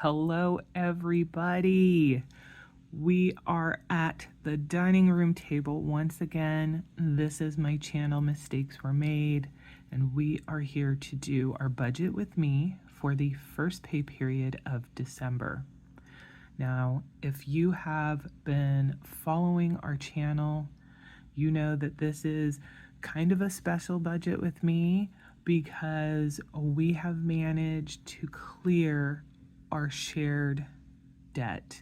Hello, everybody. We are at the dining room table once again. This is my channel, Mistakes Were Made, and we are here to do our budget with me for the first pay period of December. Now, if you have been following our channel, you know that this is kind of a special budget with me because we have managed to clear our shared debt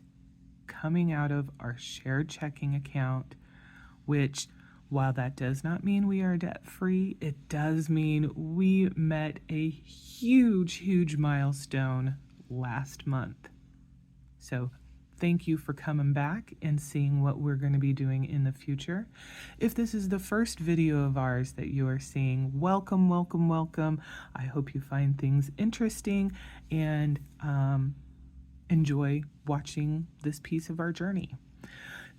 coming out of our shared checking account, which, while that does not mean we are debt free, it does mean we met a huge milestone last month. So thank you for coming back and seeing what we're going to be doing in the future. If this is the first video of ours that you are seeing, welcome. I hope you find things interesting and enjoy watching this piece of our journey.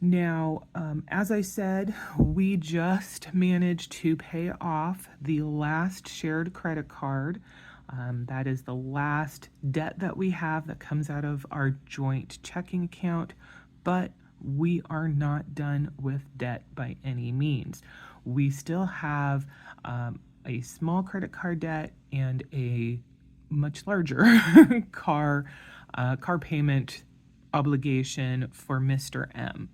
Now, as I said, we just managed to pay off the last shared credit card. That is the last debt that we have that comes out of our joint checking account, but we are not done with debt by any means. We still have a small credit card debt and a much larger car payment obligation for Mr. M.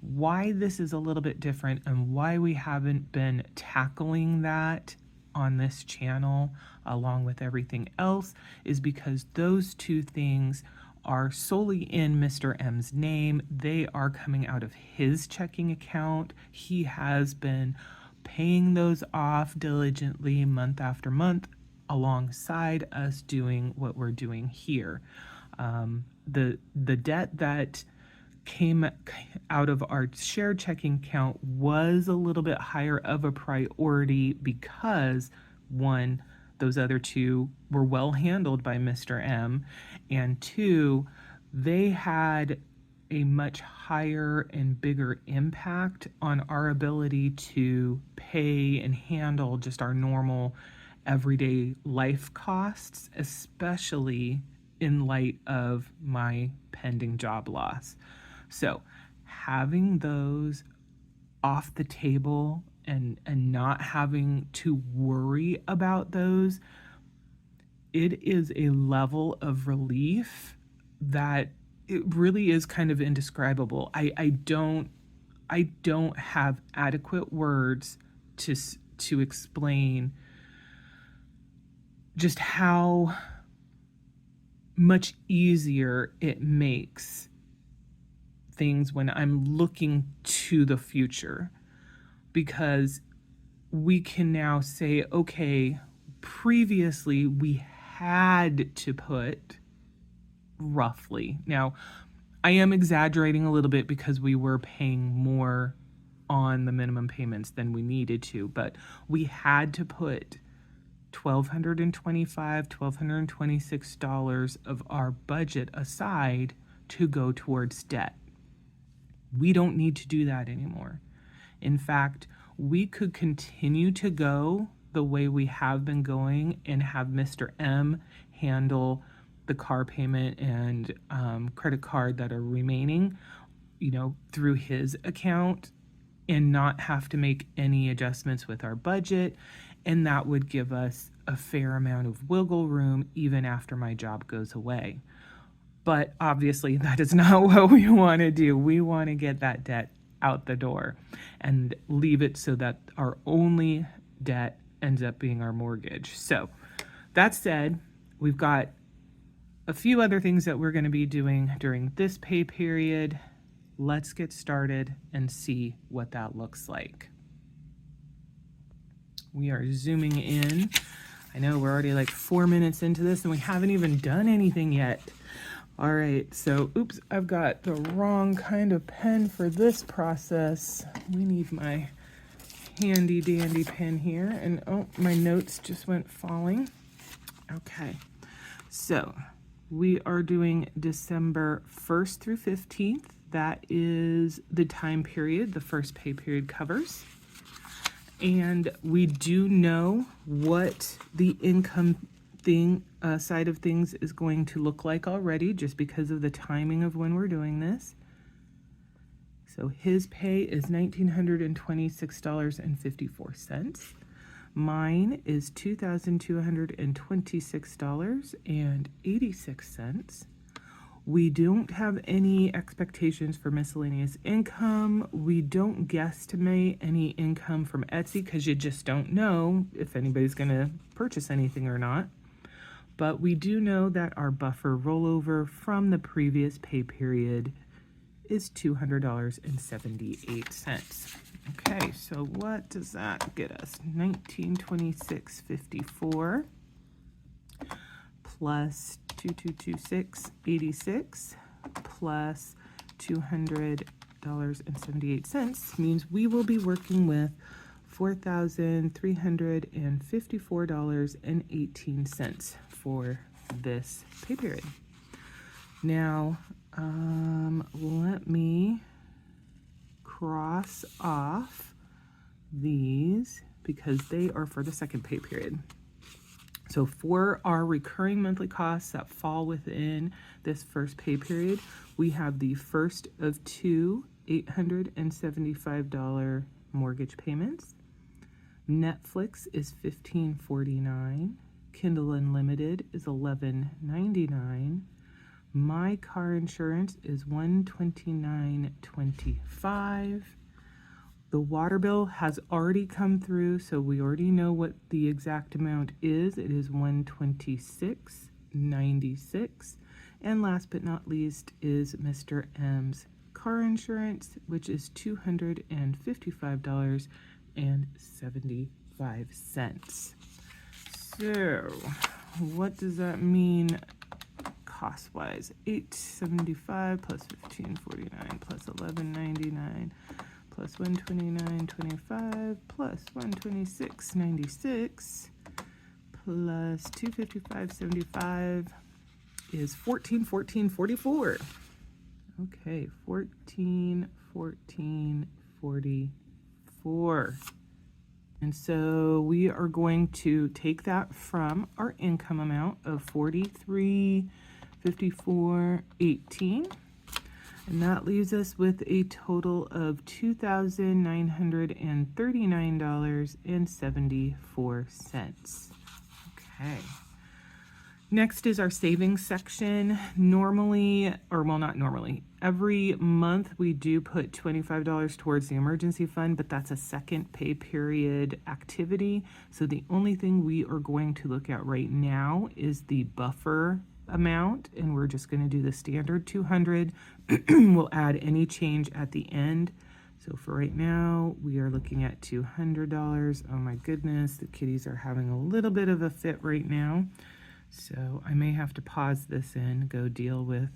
Why this is a little bit different and why we haven't been tackling that on this channel along with everything else is because those two things are solely in Mr. M's name. They are coming out of his checking account. He has been paying those off diligently month after month alongside us doing what we're doing here. The debt that came out of our shared checking account was a little bit higher of a priority because, one, those other two were well handled by Mr. M, and two, they had a much higher and bigger impact on our ability to pay and handle just our normal everyday life costs, especially in light of my pending job loss. So having those off the table and not having to worry about those, it is a level of relief that it really is kind of indescribable. I don't have adequate words to explain just how much easier it makes things when I'm looking to the future, because we can now say, okay, previously we had to put roughly, now I am exaggerating a little bit because we were paying more on the minimum payments than we needed to, but we had to put $1,226 of our budget aside to go towards debt. We don't need to do that anymore. In fact, we could continue to go the way we have been going and have Mr. M handle the car payment and credit card that are remaining, through his account, and not have to make any adjustments with our budget. And that would give us a fair amount of wiggle room even after my job goes away. But obviously that is not what we want to do. We want to get that debt out the door and leave it so that our only debt ends up being our mortgage. So that said, we've got a few other things that we're going to be doing during this pay period. Let's get started and see what that looks like. We are zooming in. I know we're already like 4 minutes into this and we haven't even done anything yet. All right, so oops, I've got the wrong kind of pen for this process. We need my handy dandy pen here. And oh, my notes just went falling. Okay, so we are doing December 1st through 15th. That is the time period the first pay period covers. And we do know what the income side of things is going to look like already, just because of the timing of when we're doing this. So his pay is $1,926.54. Mine is $2,226.86. We don't have any expectations for miscellaneous income. We don't guesstimate any income from Etsy because you just don't know if anybody's going to purchase anything or not. But we do know that our buffer rollover from the previous pay period is $200.78. Okay, so what does that get us? $1,926.54 plus $2,226.86 plus $200.78 means we will be working with $4,354.18 for this pay period. Now, let me cross off these because they are for the second pay period. So for our recurring monthly costs that fall within this first pay period, we have the first of two $875 mortgage payments. Netflix is $15.49. Kindle Unlimited is $11.99. My car insurance is $129.25. The water bill has already come through, so we already know what the exact amount is. It is $126.96. And last but not least is Mr. M's car insurance, which is $255.75. So, what does that mean cost-wise? $875 plus $15.49 plus $11.99 plus $129.25 plus $126.96 plus $255.75 is $1414.44. Okay, $1414.44. And so we are going to take that from our income amount of $43.54.18. And that leaves us with a total of $2,939.74. Okay. Next is our savings section. Normally, or well, not normally, every month we do put $25 towards the emergency fund, but that's a second pay period activity. So the only thing we are going to look at right now is the buffer amount, and we're just going to do the standard 200. We'll add any change at the end. So for right now, we are looking at $200. Oh my goodness, the kitties are having a little bit of a fit right now. So I may have to pause this and go deal with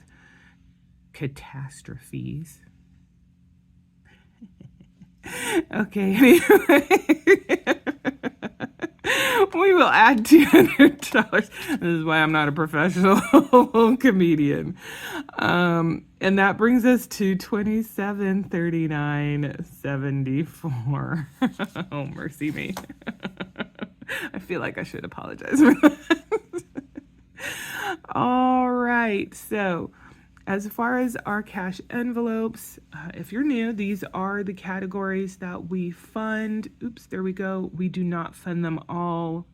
catastrophes. Okay. We will add $200. This is why I'm not a professional comedian. And that brings us to $2739.74. Oh, mercy me. I feel like I should apologize for that. All right. So as far as our cash envelopes, if you're new, these are the categories that we fund. Oops, there we go. We do not fund them all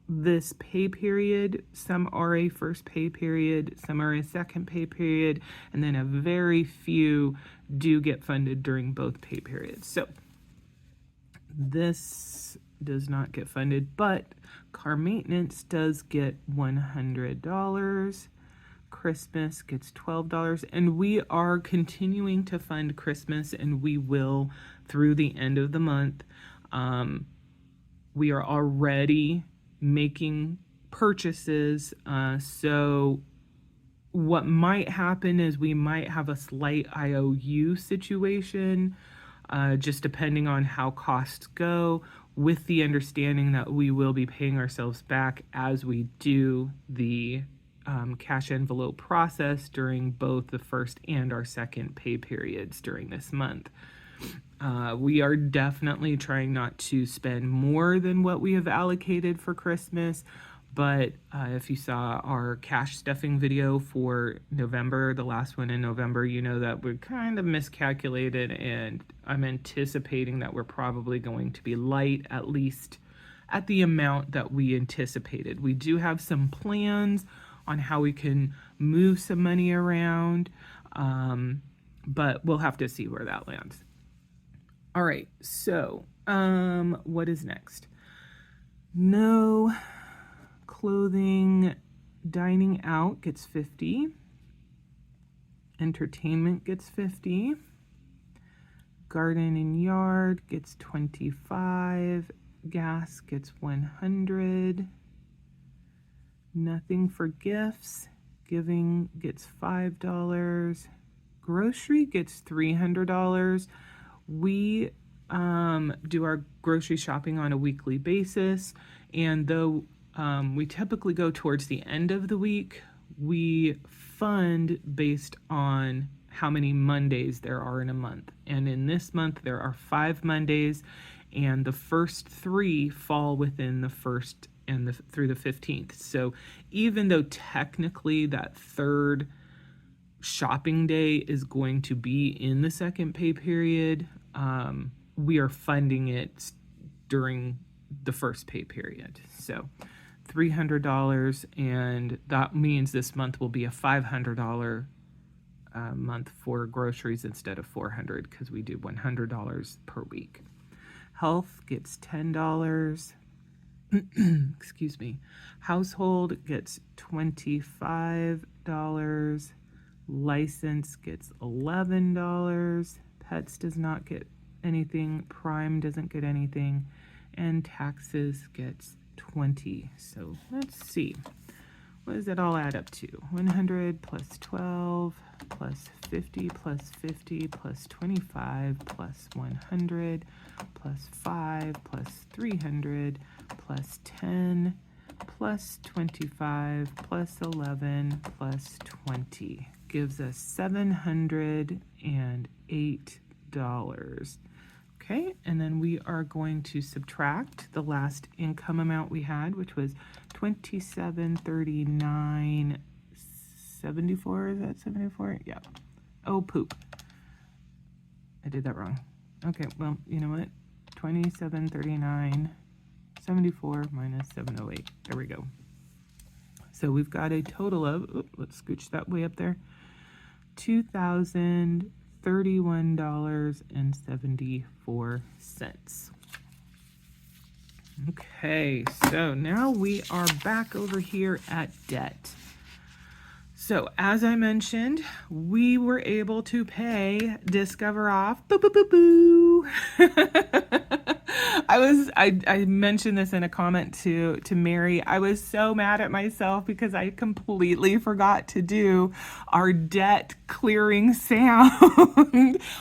this pay period. Some are a first pay period, some are a second pay period, and then a very few do get funded during both pay periods. So this does not get funded, but car maintenance does get $100. Christmas gets $12, and we are continuing to fund Christmas, and we will through the end of the month. We are already making purchases, so what might happen is we might have a slight IOU situation, just depending on how costs go, with the understanding that we will be paying ourselves back as we do the cash envelope process during both the first and our second pay periods during this month. We are definitely trying not to spend more than what we have allocated for Christmas, But if you saw our cash stuffing video for November, the last one in November, you know that we kind of miscalculated, and I'm anticipating that we're probably going to be light, at least at the amount that we anticipated. We do have some plans on how we can move some money around, but we'll have to see where that lands. All right, so what is next? No clothing, dining out gets 50. Entertainment gets 50. Garden and yard gets 25. Gas gets 100. Nothing for gifts. Giving gets $5. Grocery gets $300. We do our grocery shopping on a weekly basis, and though we typically go towards the end of the week, we fund based on how many Mondays there are in a month. And in this month, there are 5 Mondays, and the first 3 fall within the 1st and through the 15th. So even though technically that 3rd shopping day is going to be in the second pay period, we are funding it during the first pay period. So $300, and that means this month will be a $500 month for groceries instead of $400, because we do $100 per week. Health gets $10. Excuse me. Household gets $25. License gets $11. Pets does not get anything. Prime doesn't get anything. And taxes gets 20. So let's see. What does it all add up to? 100 plus 12 plus 50 plus 50 plus 25 plus 100 plus 5 plus 300 plus 10 plus 25 plus 11 plus 20 gives us $708. Okay, and then we are going to subtract the last income amount we had, which was $2739.74. Is that 74? Yeah. Oh, poop. I did that wrong. Okay, well, you know what? 2739.74 minus 708. There we go. So we've got a total of, let's scooch that way up there, $2,031.74. Okay, so now we are back over here at debt. So as I mentioned, we were able to pay Discover off. Boo, boo, boo, boo. I mentioned this in a comment to Mary. I was so mad at myself because I completely forgot to do our debt clearing sound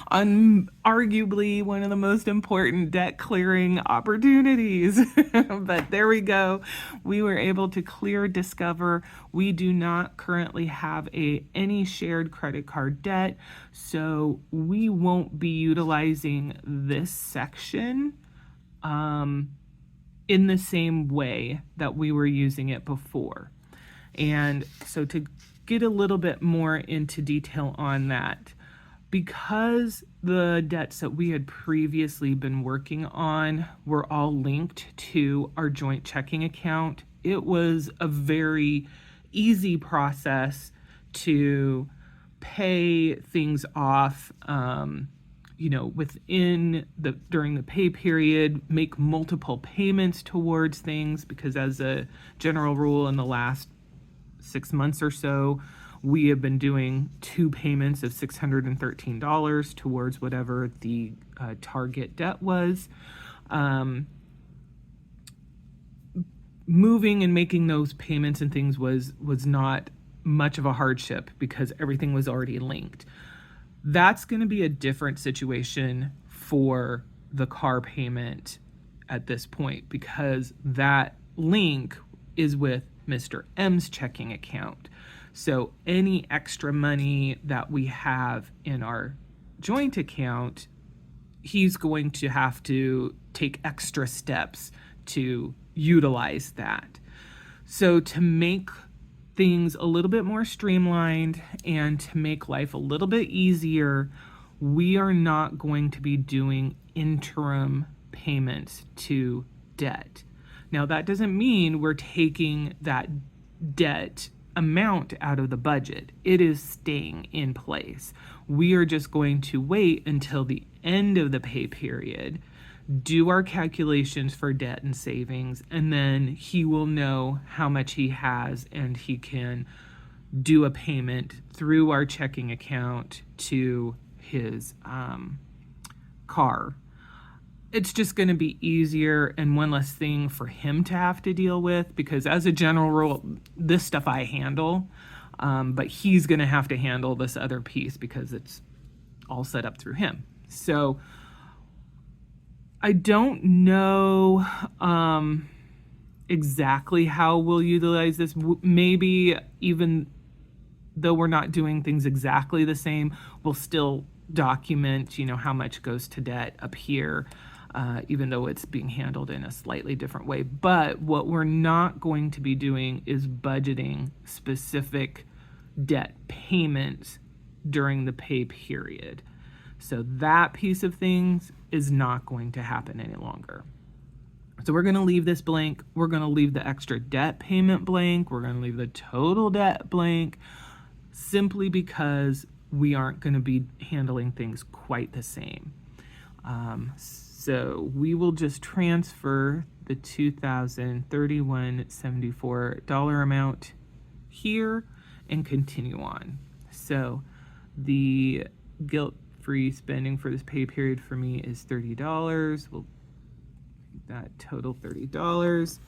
on arguably one of the most important debt clearing opportunities. But there we go. We were able to clear Discover. We do not currently have any shared credit card debt, so we won't be utilizing this section in the same way that we were using it before. And so to get a little bit more into detail on that, because the debts that we had previously been working on were all linked to our joint checking account, it was a very easy process to pay things off, during the pay period, make multiple payments towards things, because as a general rule in the last 6 months or so, we have been doing 2 payments of $613 towards whatever the target debt was. Moving and making those payments and things was not much of a hardship because everything was already linked. That's going to be a different situation for the car payment at this point, because that link is with Mr. M's checking account. So any extra money that we have in our joint account, he's going to have to take extra steps to utilize that. So to make things a little bit more streamlined and to make life a little bit easier, we are not going to be doing interim payments to debt. Now, that doesn't mean we're taking that debt amount out of the budget. It is staying in place. We are just going to wait until the end of the pay period, do our calculations for debt and savings, and then he will know how much he has and he can do a payment through our checking account to his car. It's just going to be easier and one less thing for him to have to deal with, because as a general rule, this stuff I handle, but he's going to have to handle this other piece because it's all set up through him. So I don't know exactly how we'll utilize this. Maybe even though we're not doing things exactly the same, we'll still document, how much goes to debt up here, even though it's being handled in a slightly different way. But what we're not going to be doing is budgeting specific debt payments during the pay period. So that piece of things is not going to happen any longer. So we're going to leave this blank. We're going to leave the extra debt payment blank. We're going to leave the total debt blank, simply because we aren't going to be handling things quite the same. So we will just transfer the $2,031.74 amount here and continue on. So the guilt-free spending for this pay period for me is $30. We'll make that total $30,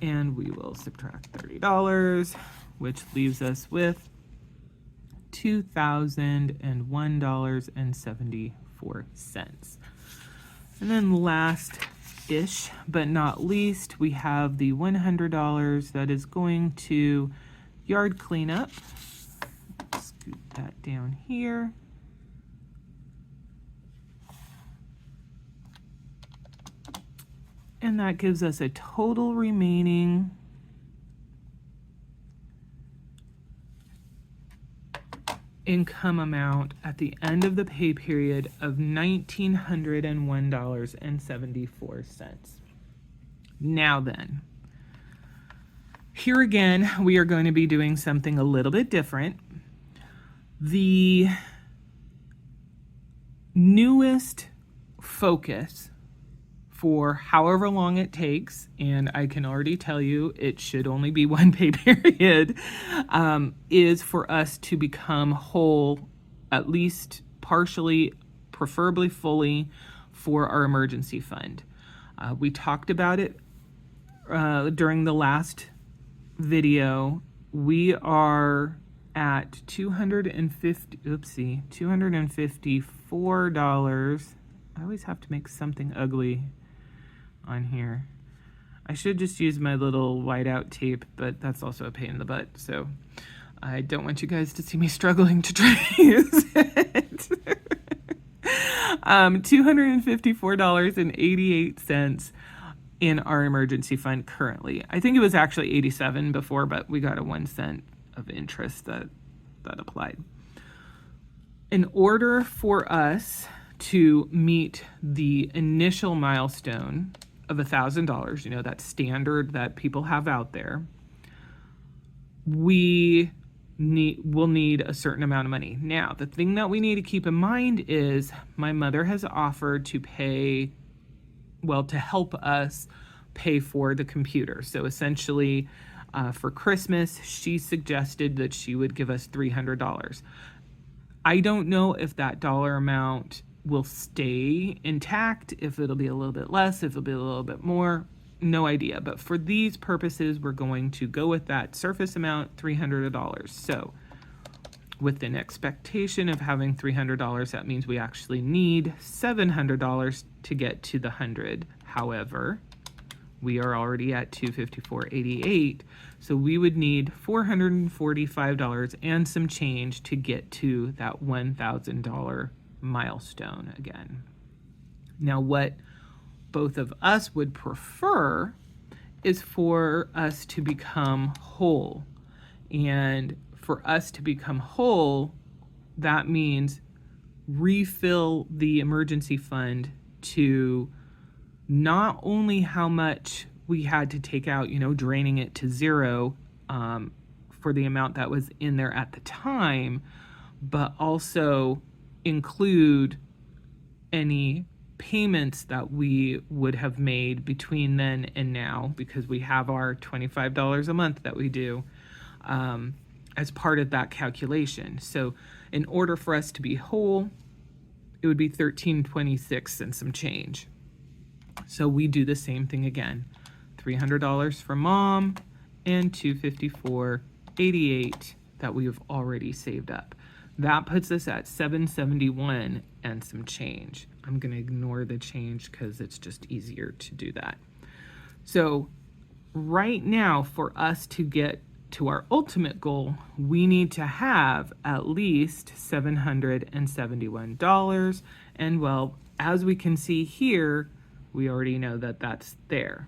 and we will subtract $30, which leaves us with $2,001.74. And then last-ish but not least, we have the $100 that is going to yard cleanup. Scoot that down here. And that gives us a total remaining income amount at the end of the pay period of $1,901.74. Now then, here again, we are going to be doing something a little bit different. The newest focus for however long it takes, and I can already tell you it should only be one pay period, is for us to become whole, at least partially, preferably fully, for our emergency fund. We talked about it during the last video. We are at $254. I always have to make something ugly on here. I should just use my little whiteout tape, but that's also a pain in the butt, so I don't want you guys to see me struggling to try to use it. $254.88 in our emergency fund currently. I think it was actually 87 before, but we got a 1 cent of interest that applied. In order for us to meet the initial milestone of $1,000, that standard that people have out there, will need a certain amount of money. Now, the thing that we need to keep in mind is my mother has offered to help us pay for the computer. So essentially, for Christmas, she suggested that she would give us $300. I don't know if that dollar amount will stay intact, if it'll be a little bit less, if it'll be a little bit more, no idea. But for these purposes, we're going to go with that surface amount, $300. So with an expectation of having $300, that means we actually need $700 to get to the 100. However, we are already at $254.88, so we would need $445 and some change to get to that $1,000 milestone again. Now, what both of us would prefer is for us to become whole. And for us to become whole, that means refill the emergency fund to not only how much we had to take out, draining it to zero for the amount that was in there at the time, but also include any payments that we would have made between then and now, because we have our $25 a month that we do as part of that calculation. So in order for us to be whole, it would be $1,326 and some change. So we do the same thing again. $300 for mom and $254.88 that we have already saved up. That puts us at $771 and some change. I'm going to ignore the change because it's just easier to do that. So right now, for us to get to our ultimate goal, we need to have at least $771. And well, as we can see here, we already know that that's there.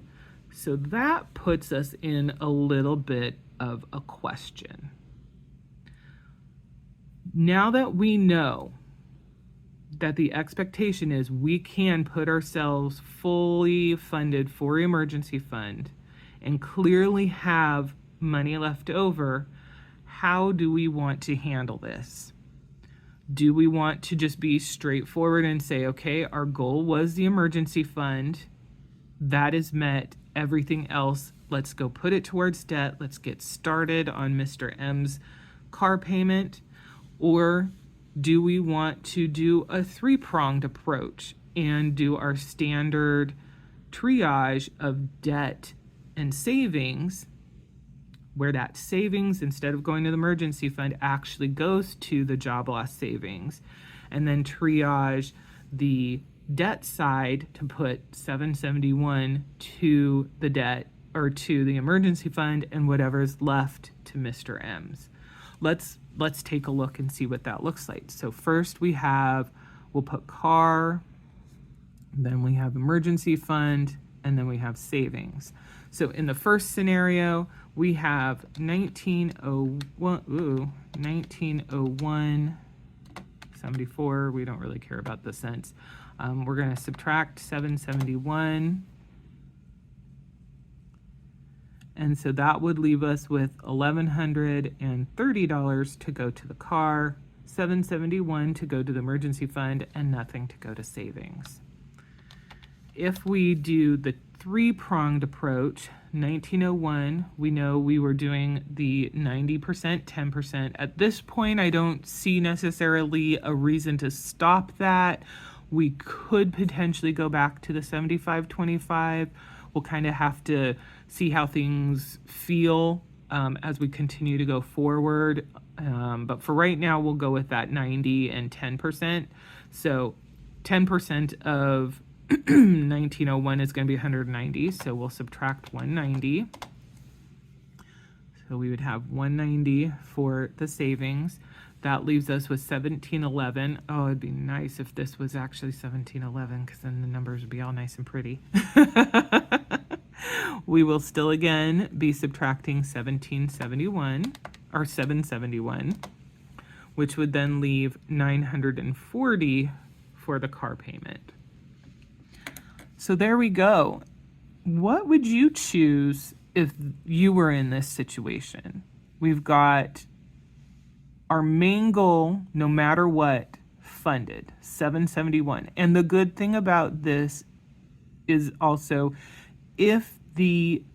So that puts us in a little bit of a question. Now that we know that the expectation is we can put ourselves fully funded for emergency fund and clearly have money left over, how do we want to handle this? Do we want to just be straightforward and say, okay, our goal was the emergency fund, that is met, everything else, let's go put it towards debt, let's get started on Mr. M's car payment? Or do we want to do a three-pronged approach and do our standard triage of debt and savings, where that savings, instead of going to the emergency fund, actually goes to the job loss savings, and then triage the debt side to put 771 to the debt or to the emergency fund, and whatever's left to Mr. M's. Let's take a look and see what that looks like. So first we'll put car, then we have emergency fund, and then we have savings. So in the first scenario, we have 1901, 74. We don't really care about the cents. We're going to subtract 771. And so that would leave us with $1,130 to go to the car, $771 to go to the emergency fund, and nothing to go to savings. If we do the three-pronged approach, 1901, we know we were doing the 90%, 10%. At this point, I don't see necessarily a reason to stop that. We could potentially go back to the 75-25. We'll kind of have to see how things feel as we continue to go forward. But for right now, we'll go with that 90 and 10%. So 10% of 1901 is going to be 190, so we'll subtract 190. So we would have 190 for the savings. That leaves us with 1711. Oh, it'd be nice if this was actually 1711, because then the numbers would be all nice and pretty. We will still again be subtracting 1771 or 771, which would then leave 940 for the car payment. So there we go. What would you choose if you were in this situation? We've got our main goal, no matter what, funded, 771. And the good thing about this is also, if the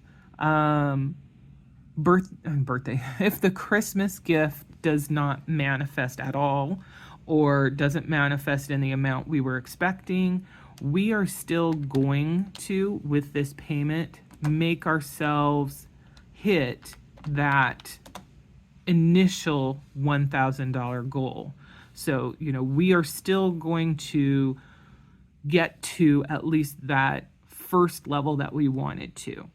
if the Christmas gift does not manifest at all, or doesn't manifest in the amount we were expecting, we are still going to, with this payment, make ourselves hit that initial $1,000 goal. So, we are still going to get to at least that first level that we wanted to.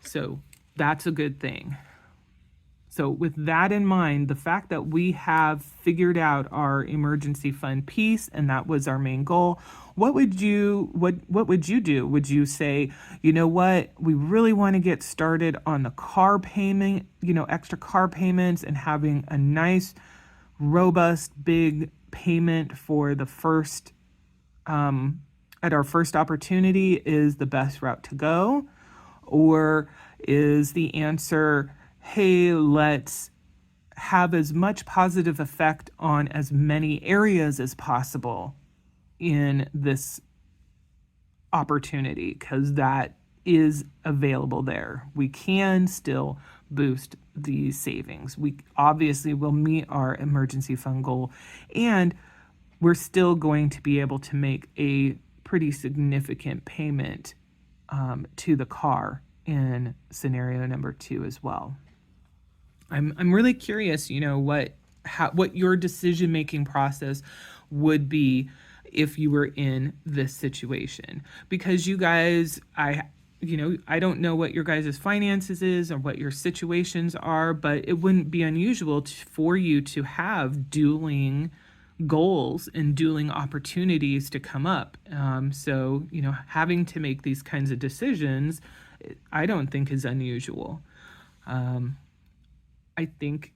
So that's a good thing. So with that in mind, the fact that we have figured out our emergency fund piece, and that was our main goal, what would you do? Would you say, you know what, we really want to get started on the car payment, extra car payments, and having a nice, robust, big payment for the first at our first opportunity is the best route to go? Or is the answer, hey, let's have as much positive effect on as many areas as possible in this opportunity, because that is available there. We can still boost these savings. We obviously will meet our emergency fund goal, and we're still going to be able to make a pretty significant payment to the car in scenario number 2 as well. I'm really curious, what your decision making process would be if you were in this situation, because you guys, I don't know what your guys' finances is or what your situations are, but it wouldn't be unusual for you to have dueling goals and dueling opportunities to come up. So, having to make these kinds of decisions, I don't think is unusual. I think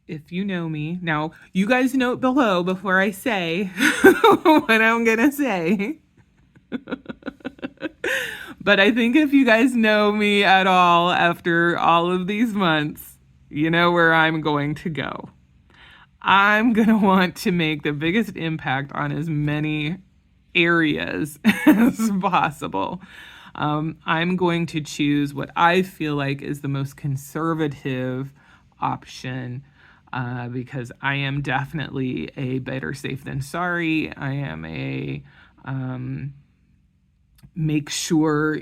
if you know me, now you guys note below before I say what I'm going to say. But I think if you guys know me at all after all of these months, you know where I'm going to go. I'm going to want to make the biggest impact on as many areas as possible. I'm going to choose what I feel like is the most conservative option, because I am definitely a better safe than sorry. I am a make sure,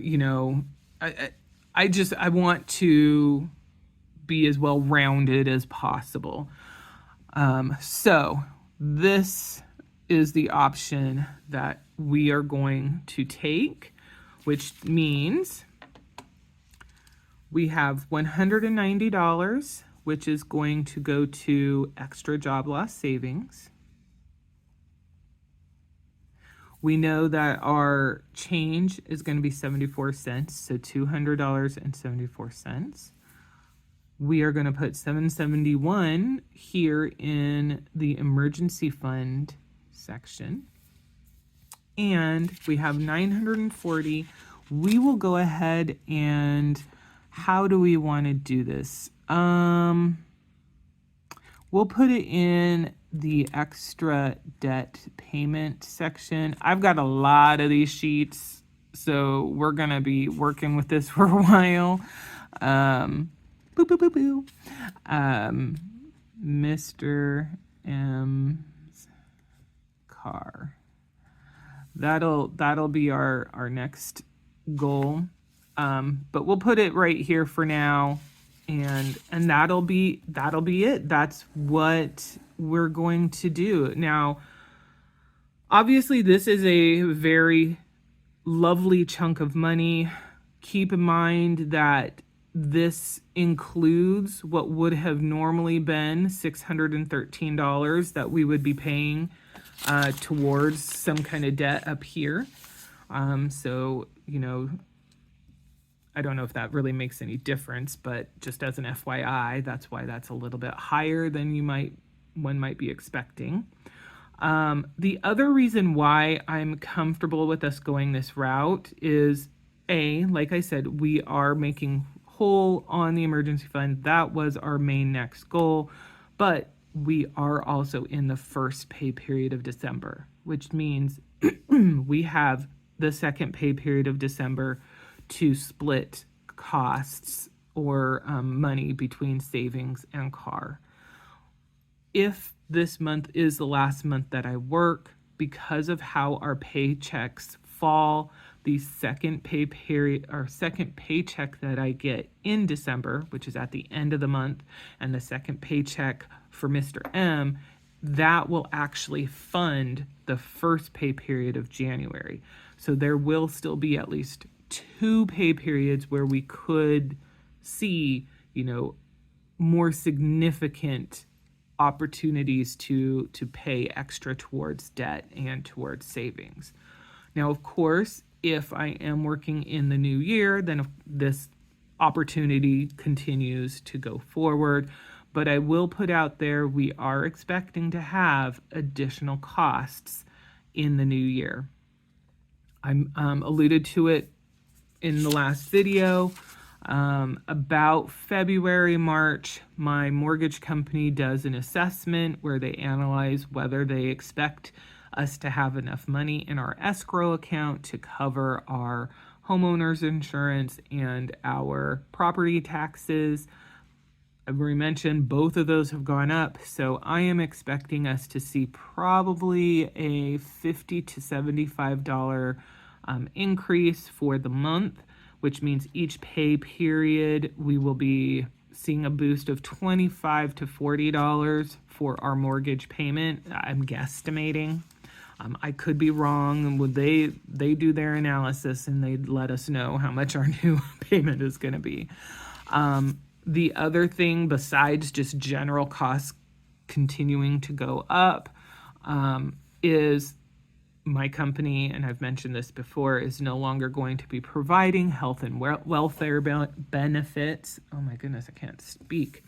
I want to be as well rounded as possible. So this is the option that we are going to take, which means we have $190, which is going to go to extra job loss savings. We know that our change is going to be 74 cents, so $200.74. We are going to put $771 here in the emergency fund section. And we have $940. We will go ahead and, how do we want to do this? We'll put it in the extra debt payment section. I've got a lot of these sheets, so we're going to be working with this for a while. Mr. M's car. That'll be our next goal. But we'll put it right here for now, and that'll be it. That's what we're going to do. Now, obviously this is a very lovely chunk of money. Keep in mind that this includes what would have normally been $613 that we would be paying towards some kind of debt up here. So, I don't know if that really makes any difference, but just as an FYI, that's why that's a little bit higher than one might be expecting. The other reason why I'm comfortable with us going this route is, like I said, we are making whole on the emergency fund. That was our main next goal, but we are also in the first pay period of December, which means we have the second pay period of December to split costs or money between savings and car. If this month is the last month that I work, because of how our paychecks fall, the second pay period or second paycheck that I get in December, which is at the end of the month, and the second paycheck for Mr. M, that will actually fund the first pay period of January. So there will still be at least 2 pay periods where we could see, more significant opportunities to pay extra towards debt and towards savings. Now, of course, if I am working in the new year, then this opportunity continues to go forward. But I will put out there, we are expecting to have additional costs in the new year. I alluded to it in the last video. About February, March, my mortgage company does an assessment where they analyze whether they expect us to have enough money in our escrow account to cover our homeowner's insurance and our property taxes. I've already mentioned both of those have gone up, so I am expecting us to see probably a $50 to $75 increase for the month, which means each pay period we will be seeing a boost of $25 to $40 for our mortgage payment. I'm guesstimating. I could be wrong. They do their analysis and they let us know how much our new payment is going to be. The other thing, besides just general costs continuing to go up, is my company, and I've mentioned this before, is no longer going to be providing health and welfare benefits. Oh my goodness, I can't speak.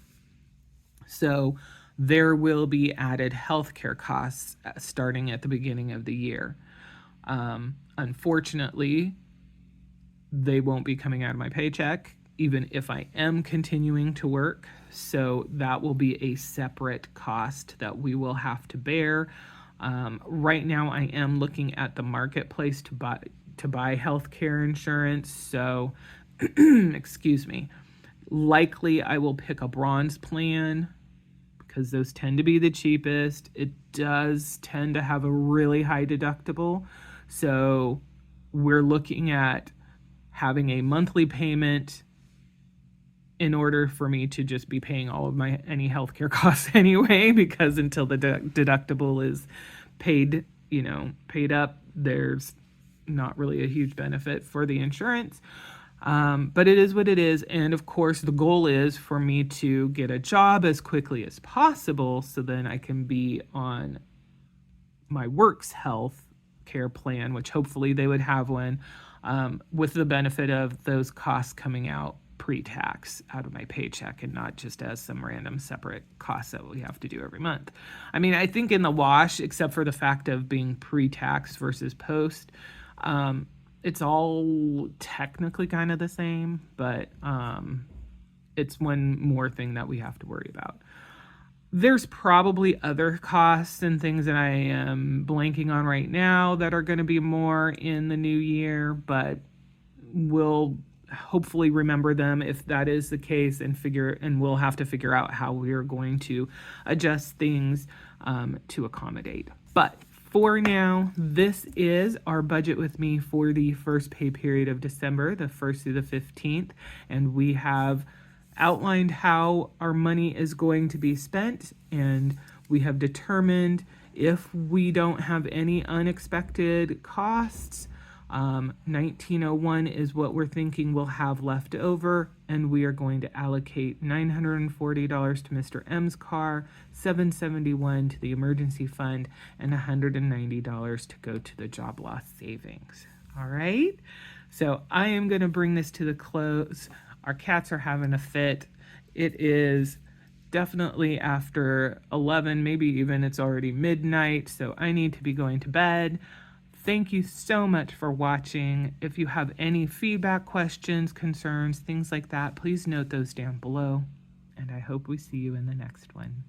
So there will be added healthcare costs starting at the beginning of the year. Unfortunately, they won't be coming out of my paycheck, even if I am continuing to work. So that will be a separate cost that we will have to bear. Right now, I am looking at the marketplace to buy healthcare insurance. So, excuse me. Likely, I will pick a bronze plan because those tend to be the cheapest. It does tend to have a really high deductible. So, we're looking at having a monthly payment in order for me to just be paying all of any healthcare costs anyway, because until the deductible is paid up, there's not really a huge benefit for the insurance. But it is what it is. And of course, the goal is for me to get a job as quickly as possible so then I can be on my work's health care plan, which hopefully they would have one, with the benefit of those costs coming out pre-tax out of my paycheck and not just as some random separate costs that we have to do every month. I mean, I think in the wash, except for the fact of being pre-tax versus post, it's all technically kind of the same, but it's one more thing that we have to worry about. There's probably other costs and things that I am blanking on right now that are going to be more in the new year, but we'll hopefully remember them if that is the case, and we'll have to figure out how we're going to adjust things to accommodate. But for now, this is our budget with me for the first pay period of December, the 1st through the 15th, and we have outlined how our money is going to be spent, and we have determined if we don't have any unexpected costs, 1901 is what we're thinking we'll have left over, and we are going to allocate $940 to Mr. M's car, $771 to the emergency fund, and $190 to go to the job loss savings. All right, so I am going to bring this to the close. Our cats are having a fit. It is definitely after 11, maybe even it's already midnight, so I need to be going to bed. Thank you so much for watching. If you have any feedback, questions, concerns, things like that, please note those down below. And I hope we see you in the next one.